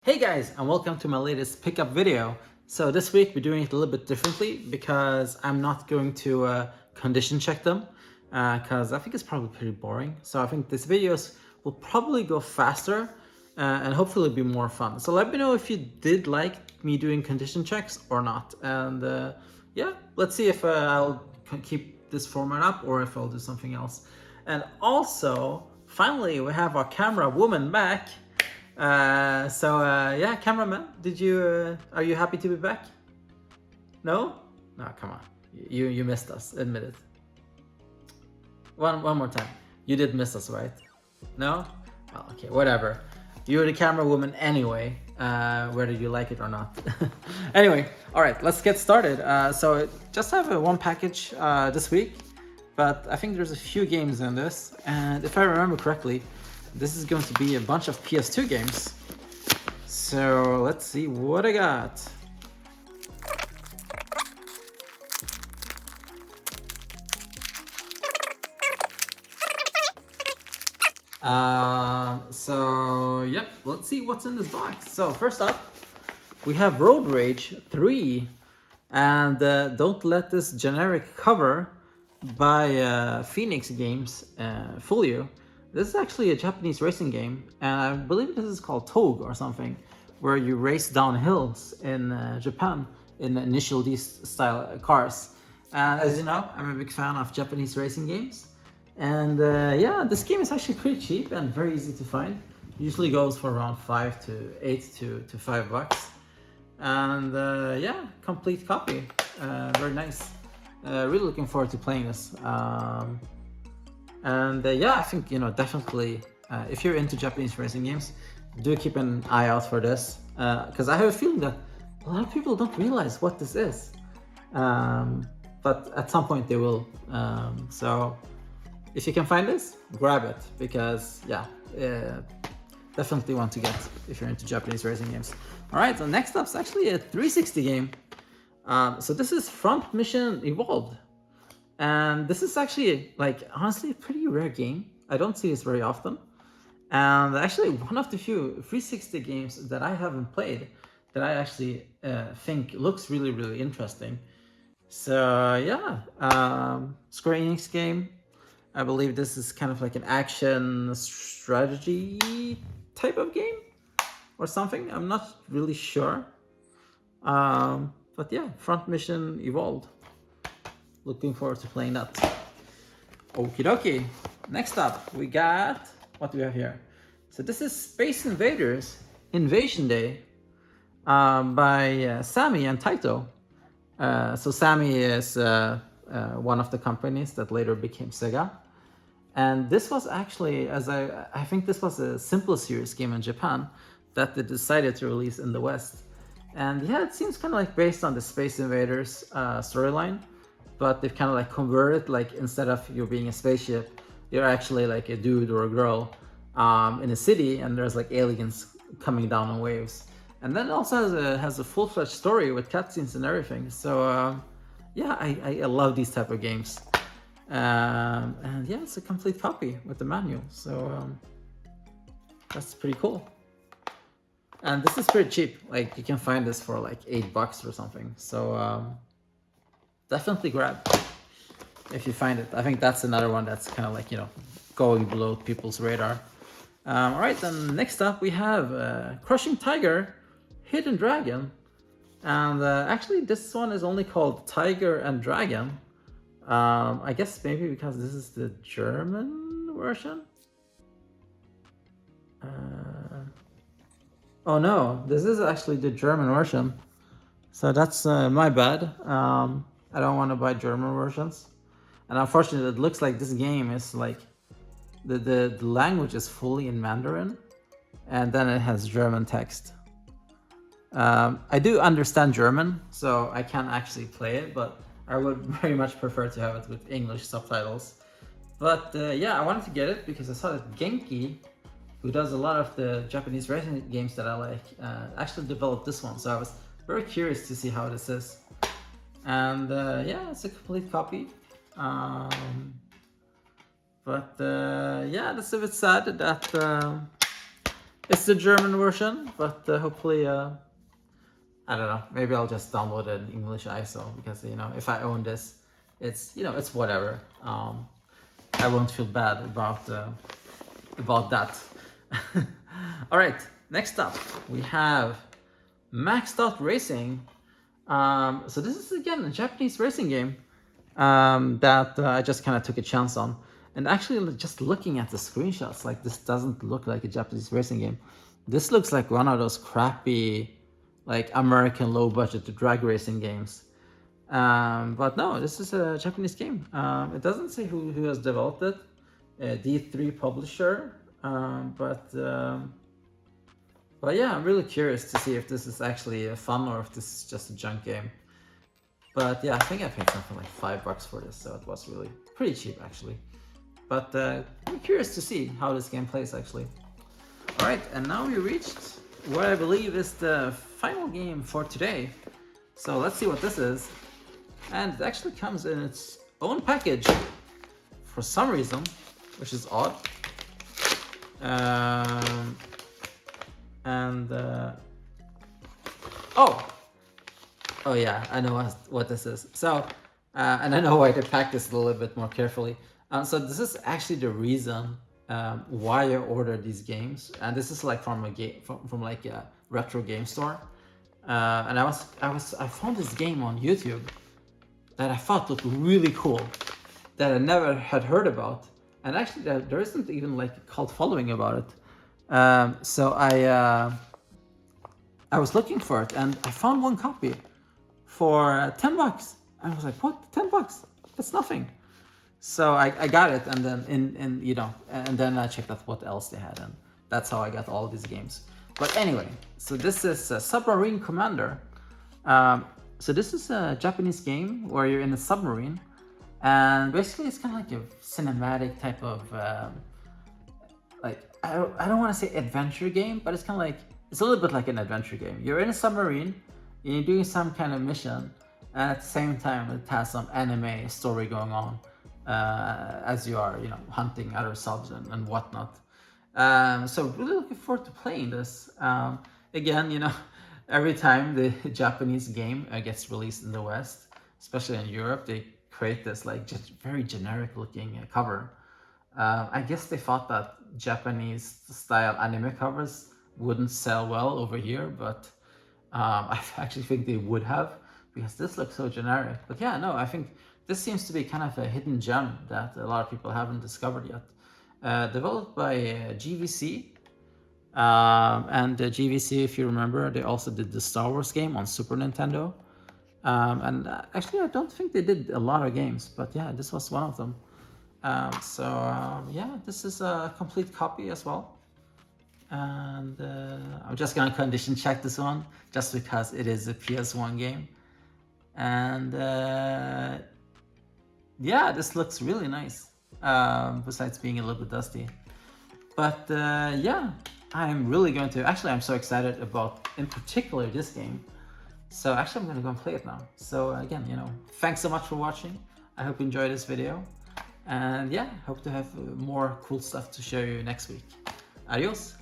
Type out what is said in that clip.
Hey guys, and welcome to my latest pickup video. So this week we're doing it a little bit differently because I'm not going to condition check them because I think it's probably pretty boring. So I think these videos will probably go faster and hopefully be more fun. So let me know if you did like me doing condition checks or not. And yeah, let's see if I'll keep this format up or if I'll do something else. And also, finally, we have our camera woman back. Yeah, cameraman, are you happy to be back? No? No, come on. You missed us, admit it. One more time. You did miss us, right? No? Well, okay, whatever. You're the camera woman anyway, whether you like it or not. Anyway, all right, let's get started. So just have one package this week, but I think there's a few games in this, and if I remember correctly, this is going to be a bunch of PS2 games. So let's see what I got. Yep, let's see what's in this box. So first up, we have Road Rage 3, and don't let this generic cover by Phoenix Games fool you. This is actually a Japanese racing game, and I believe this is called Togue or something, where you race down hills in Japan in initial D style cars. And as you know, I'm a big fan of Japanese racing games. And yeah, this game is actually pretty cheap and very easy to find. Usually goes for around 5 to 8 to $5. And yeah, complete copy. Very nice. Really looking forward to playing this. Yeah, I think, definitely, if you're into Japanese racing games, do keep an eye out for this. Because I have a feeling that a lot of people don't realize what this is. But at some point they will. So if you can find this, grab it. Because, yeah, definitely want to get if you're into Japanese racing games. All right, so next up is actually a 360 game. So this is Front Mission Evolved. And this is actually, honestly, a pretty rare game. I don't see this very often. And actually, one of the few 360 games that I haven't played that I actually think looks really, really interesting. So, yeah, Square Enix game. I believe this is kind of like an action strategy type of game or something. I'm not really sure. But yeah, Front Mission Evolved. Looking forward to playing that. Okie dokie. Next up, we got, what do we have here? So this is Space Invaders Invasion Day by Sammy and Taito. So Sammy is one of the companies that later became Sega. And this was actually, I think this was a Simple Series game in Japan that they decided to release in the West. And yeah, it seems kind of like based on the Space Invaders storyline. But they've kind of like converted, like instead of you being a spaceship, you're actually like a dude or a girl in a city, and there's like aliens coming down on waves. And then it also has a full-fledged story with cutscenes and everything. So yeah, I love these type of games. And yeah, it's a complete copy with the manual. So that's pretty cool. And this is pretty cheap. Like you can find this for like $8 or something. So definitely grab if you find it. I think that's another one that's kind of like, going below people's radar. All right, then next up we have Crushing Tiger, Hidden Dragon. And actually this one is only called Tiger and Dragon. I guess maybe because this is the German version. Oh no, this is actually the German version. So that's my bad. I don't want to buy German versions. And unfortunately, it looks like this game is like the language is fully in Mandarin, and then it has German text. I do understand German, so I can actually play it, but I would very much prefer to have it with English subtitles. But yeah, I wanted to get it because I saw that Genki, who does a lot of the Japanese racing games that I like, actually developed this one. So I was very curious to see how this is. And yeah, it's a complete copy. But yeah, that's a bit sad that It's the German version, but hopefully, I don't know. Maybe I'll just download it in English ISO because if I own this, it's whatever. I won't feel bad about that. All right, next up we have Maxed Out Racing. So this is again a Japanese racing game that I just kind of took a chance on. And actually, just looking at the screenshots, like this doesn't look like a Japanese racing game. This looks like one of those crappy, like American low-budget drag racing games. But no, this is a Japanese game. It doesn't say who has developed it. D3 publisher. But yeah, I'm really curious to see if this is actually fun or if this is just a junk game. But yeah, I think I paid something like $5 for this, so it was really pretty cheap actually. But I'm curious to see how this game plays actually. All right, and now we reached what I believe is the final game for today. So let's see what this is. And it actually comes in its own package for some reason, which is odd. Oh yeah, I know what this is. So, and I know why they packed this a little bit more carefully. So this is actually the reason why I ordered these games, and this is like from a game from like a retro game store. And I found this game on YouTube that I thought looked really cool, that I never had heard about, and actually there isn't even like a cult following about it. So I was looking for it, and I found one copy for $10. I was like, what? $10? That's nothing. So I got it, and then and then I checked out what else they had, and that's how I got all these games. But anyway, so this is Submarine Commander. So this is a Japanese game where you're in a submarine, and basically it's kind of like a cinematic type of like I don't want to say adventure game, but it's kind of like it's a little bit like an adventure game. You're in a submarine, you're doing some kind of mission, and at the same time it has some anime story going on. As you are, hunting other subs and whatnot. So really looking forward to playing this. Again, every time the Japanese game gets released in the West, especially in Europe, they create this like just very generic looking cover. I guess they thought that Japanese style anime covers wouldn't sell well over here, but I actually think they would have, because this looks so generic. But yeah, no, I think this seems to be kind of a hidden gem that a lot of people haven't discovered yet. Developed by GVC. And GVC, if you remember, they also did the Star Wars game on Super Nintendo. And actually, I don't think they did a lot of games, but yeah, this was one of them. Yeah, this is a complete copy as well. And I'm just gonna condition check this one, just because it is a PS1 game. And yeah, this looks really nice, besides being a little bit dusty. But yeah, I'm really going to, actually I'm so excited about, in particular, this game. So actually I'm going to go and play it now. So again, thanks so much for watching. I hope you enjoyed this video. And yeah, hope to have more cool stuff to show you next week. Adios.